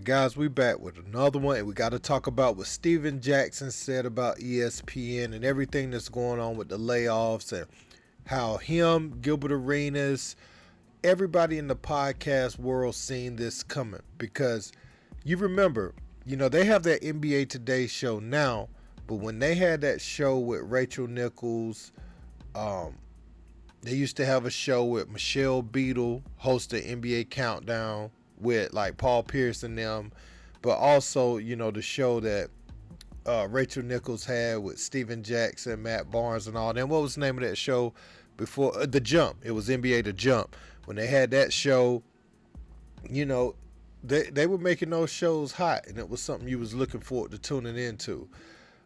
guys, we back with another one, and we got to talk about what Steven Jackson said about ESPN and everything that's going on with the layoffs and how him, Gilbert Arenas, everybody in the podcast world seen this coming. Because you remember, they have that NBA Today show now, but when they had that show with Rachel Nichols, they used to have a show with Michelle Beadle, host the NBA Countdown with like Paul Pierce and them, but also, the show that Rachel Nichols had with Steven Jackson, Matt Barnes, and all them. What was the name of that show before? The Jump. It was NBA The Jump. When they had that show, they were making those shows hot, and it was something you was looking forward to tuning into.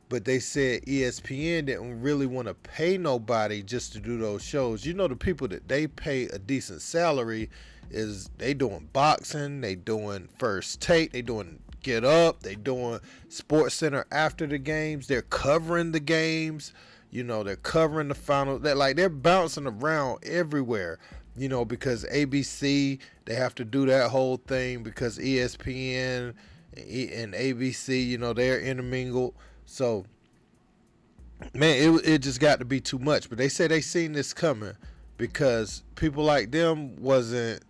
But they said ESPN didn't really want to pay nobody just to do those shows. The people that they pay a decent salary is they doing boxing, they doing First Take, they doing Get Up, they doing Sports Center after the games, they're covering the games, they're covering the final. They're bouncing around everywhere, because ABC, they have to do that whole thing because ESPN and ABC, they're intermingled. So, man, it just got to be too much. But they say they seen this coming because people like them wasn't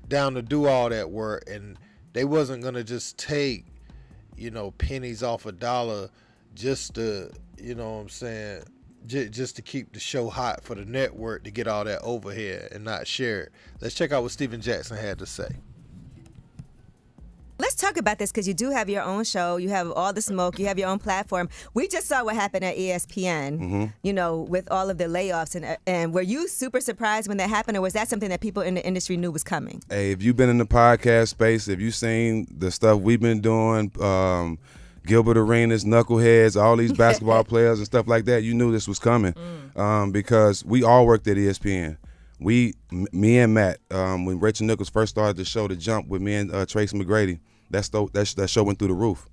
down to do all that work, and they wasn't going to just take, pennies off a dollar just to, just to keep the show hot for the network to get all that overhead and not share it. Let's check out what Steven Jackson had to say. Let's talk about this because you do have your own show. You have all the smoke. You have your own platform. We just saw what happened at ESPN, with all of the layoffs. And were you super surprised when that happened, or was that something that people in the industry knew was coming? Hey, if you've been in the podcast space, if you've seen the stuff we've been doing, Gilbert Arenas, Knuckleheads, all these basketball players and stuff like that, you knew this was coming because we all worked at ESPN. Me and Matt, when Rachel Nichols first started the show, The Jump, with me and Tracy McGrady, that show went through the roof,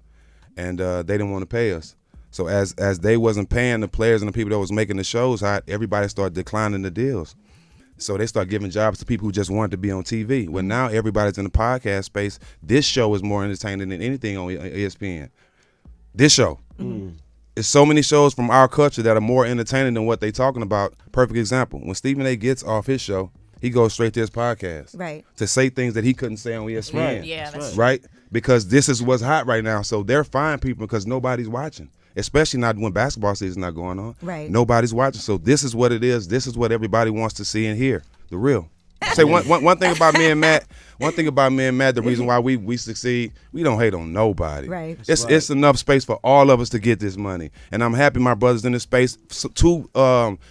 and they didn't want to pay us. So as they wasn't paying the players and the people that was making the shows hot, everybody started declining the deals. So they started giving jobs to people who just wanted to be on TV. Well, now everybody's in the podcast space. This show is more entertaining than anything on ESPN. This show. There's so many shows from our culture that are more entertaining than what they talking about. Perfect example. When Stephen A. gets off his show, he goes straight to his podcast. Right. To say things that he couldn't say on ESPN. Right. Yeah, that's right. Because this is what's hot right now. So they're fine people because nobody's watching. Especially not when basketball season's not going on. Right. Nobody's watching. So this is what it is. This is what everybody wants to see and hear. The real. Say one thing about me and Matt. One thing about me and Matt, the reason why we succeed, we don't hate on nobody. Right. It's enough space for all of us to get this money. And I'm happy my brother's in this space. Two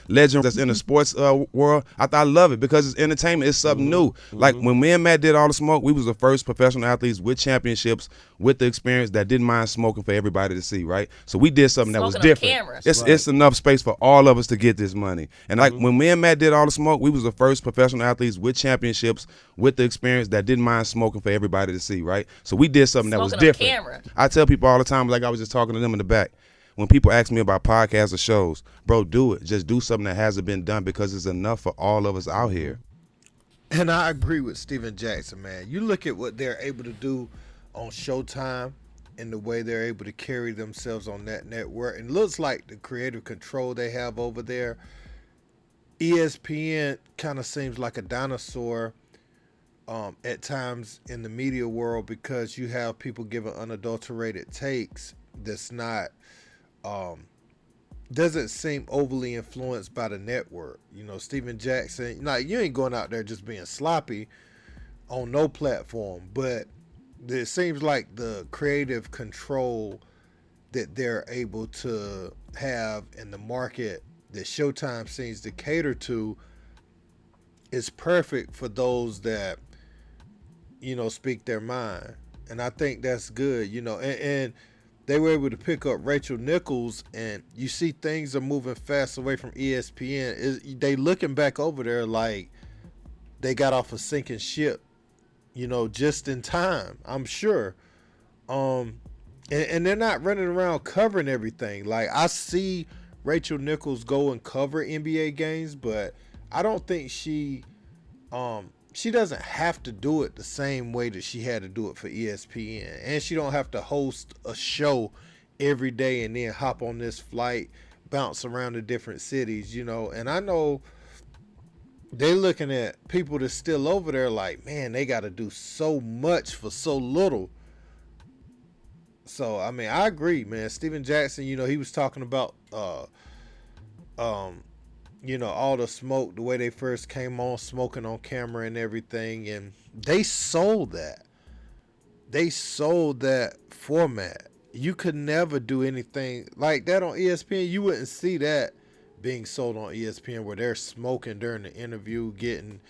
legends that's in the sports world. I love it because it's entertainment. It's something new. Like when me and Matt did All the Smoke, we was the first professional athletes with championships, with the experience that didn't mind smoking for everybody to see, right? So we did something that was different. It's enough space for all of us to get this money. And like when me and Matt did All the Smoke, we was the first professional athletes with championships, with the experience that didn't mind smoking for everybody to see, right? So we did something that was different. I tell people all the time, like I was just talking to them in the back, when people ask me about podcasts or shows, bro, do it. Just do something that hasn't been done because it's enough for all of us out here. And I agree with Steven Jackson, man. You look at what they're able to do on Showtime and the way they're able to carry themselves on that network. And it looks like the creative control they have over there. ESPN kind of seems like a dinosaur at times in the media world because you have people giving unadulterated takes that's not doesn't seem overly influenced by the network. Steven Jackson, you ain't going out there just being sloppy on no platform, but it seems like the creative control that they're able to have in the market that Showtime seems to cater to is perfect for those that speak their mind. And I think that's good, and they were able to pick up Rachel Nichols, and you see things are moving fast away from ESPN. They looking back over there like they got off a sinking ship, just in time, I'm sure. And they're not running around covering everything. Like, I see Rachel Nichols go and cover NBA games, but I don't think she she doesn't have to do it the same way that she had to do it for ESPN, and she don't have to host a show every day and then hop on this flight, bounce around to different cities, you know. And I know they looking at people that's still over there like, man, they got to do so much for so little. So I mean, I agree, man. Steven Jackson, you know, he was talking about you know, all the smoke, the way they first came on, smoking on camera and everything, and they sold that. They sold that format. You could never do anything like that on ESPN. You wouldn't see that being sold on ESPN where they're smoking during the interview, getting,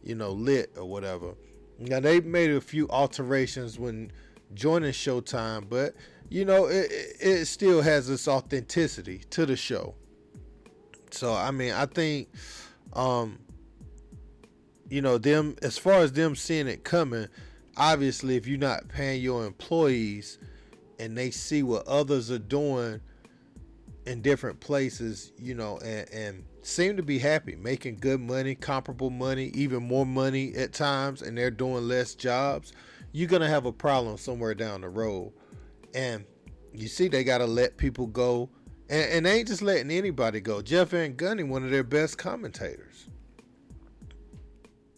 you know, lit or whatever. Now, they made a few alterations when joining Showtime, but, you know, it still has its authenticity to the show. So, I mean, I think, you know, them, as far as them seeing it coming, obviously, if you're not paying your employees and they see what others are doing in different places, you know, and seem to be happy, making good money, comparable money, even more money at times, and they're doing less jobs, you're going to have a problem somewhere down the road. And you see, they got to let people go. And they ain't just letting anybody go. Jeff Van Gundy, one of their best commentators.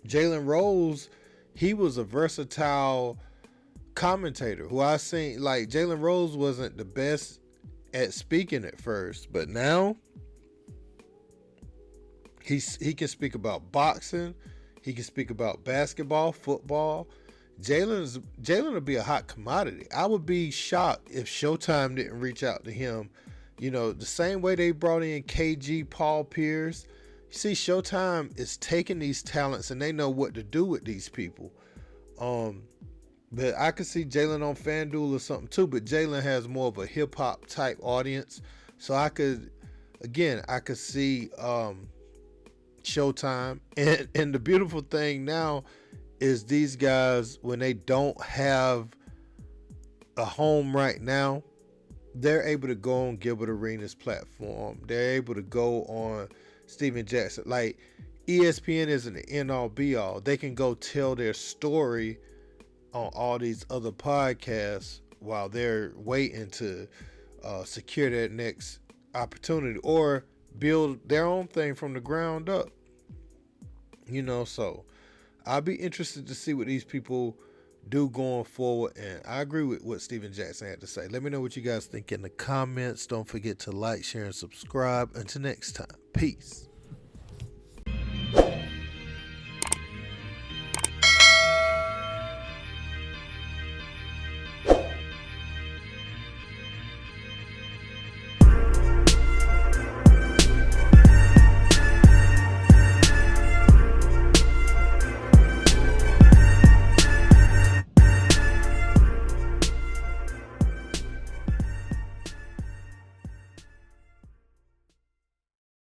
Jalen Rose, he was a versatile commentator who I seen, like, Jalen Rose wasn't the best at speaking at first, but now he can speak about boxing, he can speak about basketball, football. Jalen will be a hot commodity. I would be shocked if Showtime didn't reach out to him. You know, the same way they brought in KG, Paul Pierce. You see, Showtime is taking these talents and they know what to do with these people. But I could see Jalen on FanDuel or something too, but Jalen has more of a hip-hop type audience. So I could see Showtime. And the beautiful thing now is these guys, when they don't have a home right now, they're able to go on Gilbert Arenas' platform. They're able to go on Steven Jackson. Like, ESPN isn't the end-all, be-all. They can go tell their story on all these other podcasts while they're waiting to secure that next opportunity or build their own thing from the ground up. You know, so I'll be interested to see what these people do going forward, and I agree with what Steven Jackson had to say. Let me know what you guys think in the comments. Don't forget to like, share, and subscribe. Until next time, peace.